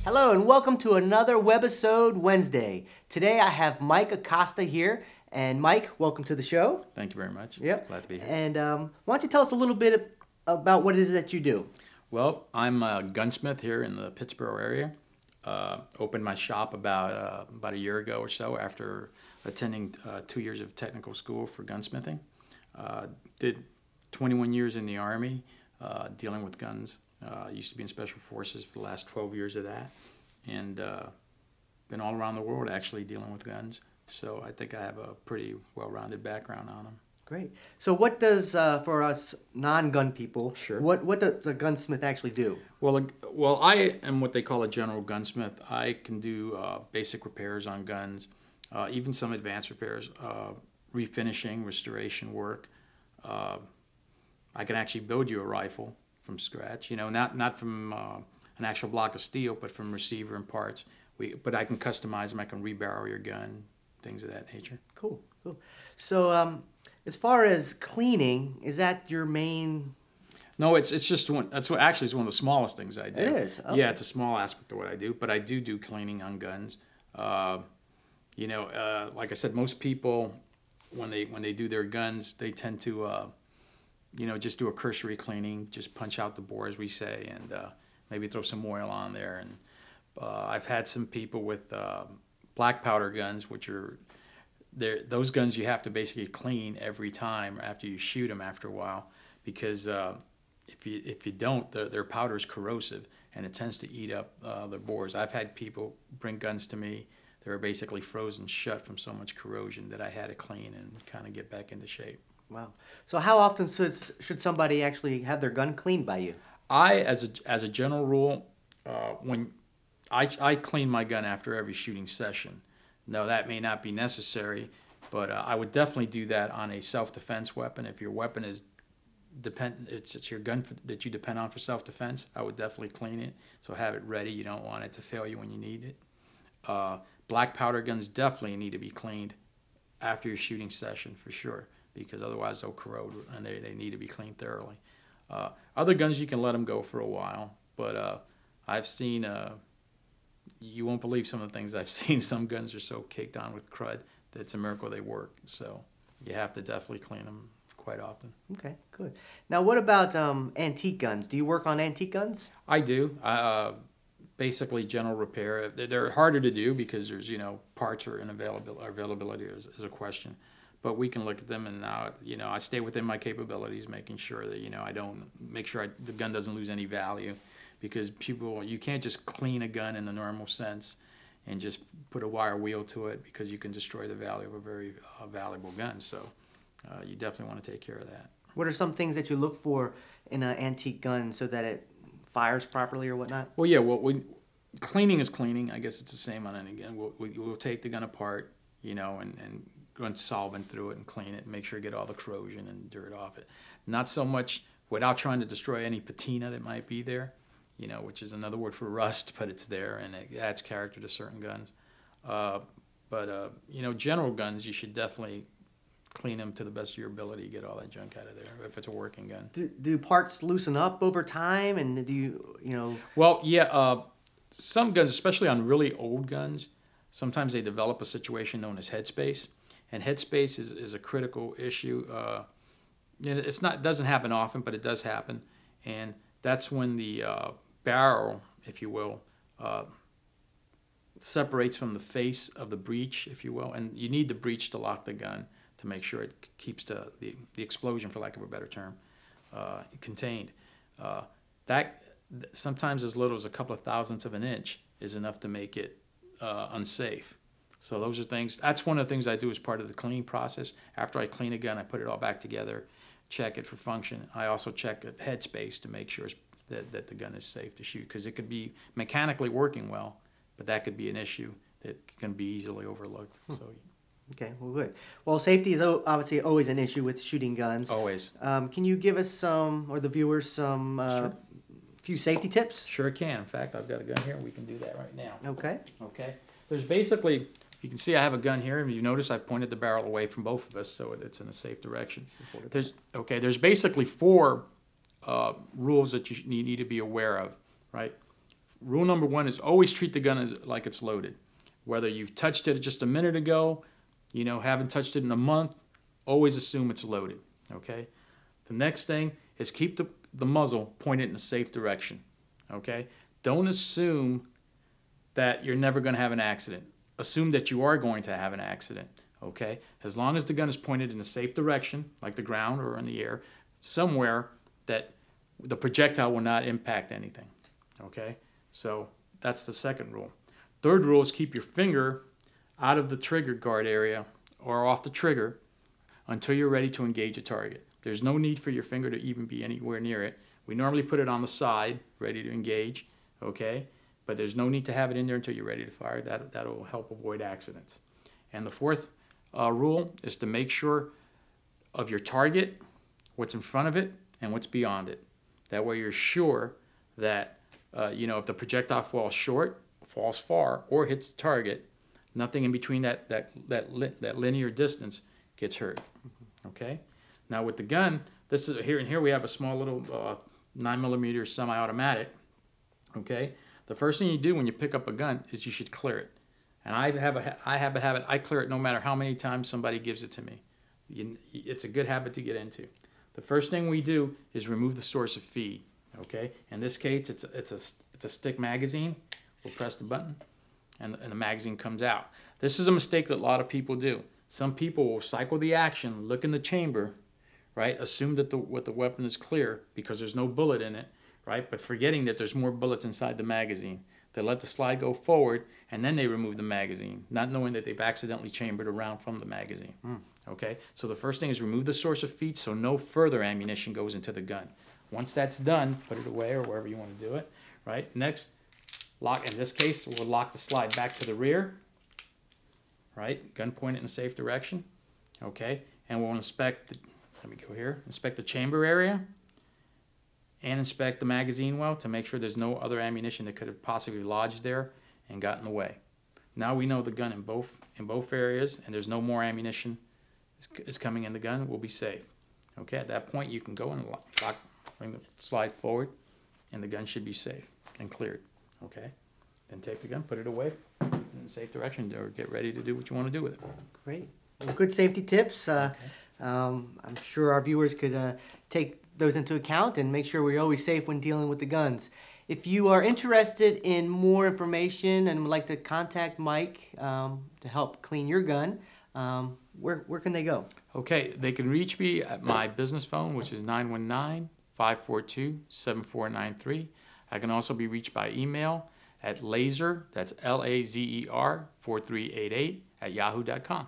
Hello and welcome to another Webisode Wednesday. Today I have Mike Acosta here. And Mike, welcome to the show. Thank you very much. Yep. Glad to be here. And why don't you tell us a little bit about what it is that you do? Well, I'm a gunsmith here in the Pittsboro area. Opened my shop about a year ago or so after attending 2 years of technical school for gunsmithing. Did 21 years in the Army dealing with guns. Used to be in Special Forces for the last 12 years of that. And been all around the world actually dealing with guns. So I think I have a pretty well-rounded background on them. Great. So what does, for us non-gun people, Sure. what does a gunsmith actually do? Well, I am what they call a general gunsmith. I can do basic repairs on guns, even some advanced repairs, refinishing, restoration work. I can actually build you a rifle from scratch. You know, not from an actual block of steel, but from receiver and parts. But I can customize them. I can rebarrel your gun, things of that nature. Cool, cool. So as far as cleaning, is that your main? No, it's just one. That's what actually is one of the smallest things I do. It is. Okay. Yeah, it's a small aspect of what I do, but I do cleaning on guns. Like I said, most people when they do their guns, they tend to just do a cursory cleaning, just punch out the bore, as we say, and maybe throw some oil on there. And I've had some people with black powder guns, which are those guns you have to basically clean every time after you shoot them after a while, because if you don't, their powder is corrosive and it tends to eat up the bores. I've had people bring guns to me that were basically frozen shut from so much corrosion that I had to clean and kind of get back into shape. Wow. So how often should somebody actually have their gun cleaned by you? As a general rule, when I clean my gun after every shooting session. Now, that may not be necessary, but I would definitely do that on a self-defense weapon. If your weapon is it's your gun that you depend on for self-defense, I would definitely clean it. So have it ready. You don't want it to fail you when you need it. Black powder guns definitely need to be cleaned after your shooting session for sure, because otherwise they'll corrode and they need to be cleaned thoroughly. Other guns, you can let them go for a while, but I've seen... you won't believe some of the things I've seen. Some guns are so caked on with crud that it's a miracle they work. So you have to definitely clean them quite often. Okay, good. Now, what about antique guns? Do you work on antique guns? I do. Basically, general repair. They're harder to do because there's, parts are availability is a question. But we can look at them, and I stay within my capabilities, making sure that the gun doesn't lose any value. Because you can't just clean a gun in the normal sense and just put a wire wheel to it, because you can destroy the value of a very valuable gun. So you definitely want to take care of that. What are some things that you look for in an antique gun so that it fires properly or whatnot? Well, yeah. Cleaning is cleaning. I guess it's the same on any gun. We'll take the gun apart, and run solvent through it and clean it and make sure you get all the corrosion and dirt off it. Not so much without trying to destroy any patina that might be there. Which is another word for rust, but it's there, and it adds character to certain guns. General guns, you should definitely clean them to the best of your ability to get all that junk out of there, if it's a working gun. Do parts loosen up over time, and do you. Well, yeah, some guns, especially on really old guns, sometimes they develop a situation known as headspace, and headspace is a critical issue. It doesn't happen often, but it does happen, and that's when the barrel, if you will, separates from the face of the breech, if you will, and you need the breech to lock the gun to make sure it keeps the explosion, for lack of a better term, contained. That sometimes as little as a couple of thousandths of an inch is enough to make it unsafe. So those are things. That's one of the things I do as part of the cleaning process. After I clean a gun, I put it all back together, check it for function. I also check the headspace to make sure that the gun is safe to shoot, because it could be mechanically working well, but that could be an issue that can be easily overlooked. So. Okay, well, good. Well, safety is obviously always an issue with shooting guns. Always. Can you give us or the viewers Sure. few safety tips? Sure can. In fact, I've got a gun here. We can do that right now. Okay. Okay. There's basically, you can see I have a gun here, and you notice I've pointed the barrel away from both of us, so it's in a safe direction. There's basically 4 rules that you need to be aware of, right? rule number one is always treat the gun as like it's loaded. Whether you've touched it just a minute ago, haven't touched it in a month, always assume it's loaded, okay? The next thing is keep the muzzle pointed in a safe direction, okay? Don't assume that you're never going to have an accident. Assume that you are going to have an accident, okay? As long as the gun is pointed in a safe direction, like the ground or in the air, somewhere that the projectile will not impact anything, okay? So that's the second rule. Third rule is keep your finger out of the trigger guard area or off the trigger until you're ready to engage a target. There's no need for your finger to even be anywhere near it. We normally put it on the side, ready to engage, okay? But there's no need to have it in there until you're ready to fire. That'll help avoid accidents. And the fourth rule is to make sure of your target, what's in front of it, and what's beyond it. That way you're sure that, if the projectile falls short, falls far, or hits the target, nothing in between that linear distance gets hurt. Okay? Now with the gun, here we have a small little 9mm semi-automatic. Okay? The first thing you do when you pick up a gun is you should clear it. And I have a habit, I clear it no matter how many times somebody gives it to me. It's a good habit to get into. The first thing we do is remove the source of feed. Okay? In this case, it's a stick magazine. We'll press the button, and the magazine comes out. This is a mistake that a lot of people do. Some people will cycle the action, look in the chamber, right? Assume that the weapon is clear because there's no bullet in it, right? But forgetting that there's more bullets inside the magazine. They let the slide go forward, and then they remove the magazine, not knowing that they've accidentally chambered a round from the magazine. Okay? So the first thing is remove the source of feed so no further ammunition goes into the gun. Once that's done, put it away or wherever you want to do it, right? Next, lock. In this case, we'll lock the slide back to the rear, right? Gun pointed in a safe direction, okay? And we'll inspect, let me go here, inspect the chamber area and inspect the magazine well to make sure there's no other ammunition that could have possibly lodged there and got in the way. Now we know the gun in both areas, and there's no more ammunition is coming in the gun. We'll be safe. Okay, at that point you can go and bring the slide forward, and the gun should be safe and cleared. Okay, then take the gun, put it away in a safe direction, or get ready to do what you want to do with it. Great. Well, good safety tips. I'm sure our viewers could take those into account and make sure we're always safe when dealing with the guns. If you are interested in more information and would like to contact Mike to help clean your gun, where can they go? Okay, they can reach me at my business phone, which is 919-542-7493. I can also be reached by email at laser, that's Lazer, 4388 @yahoo.com.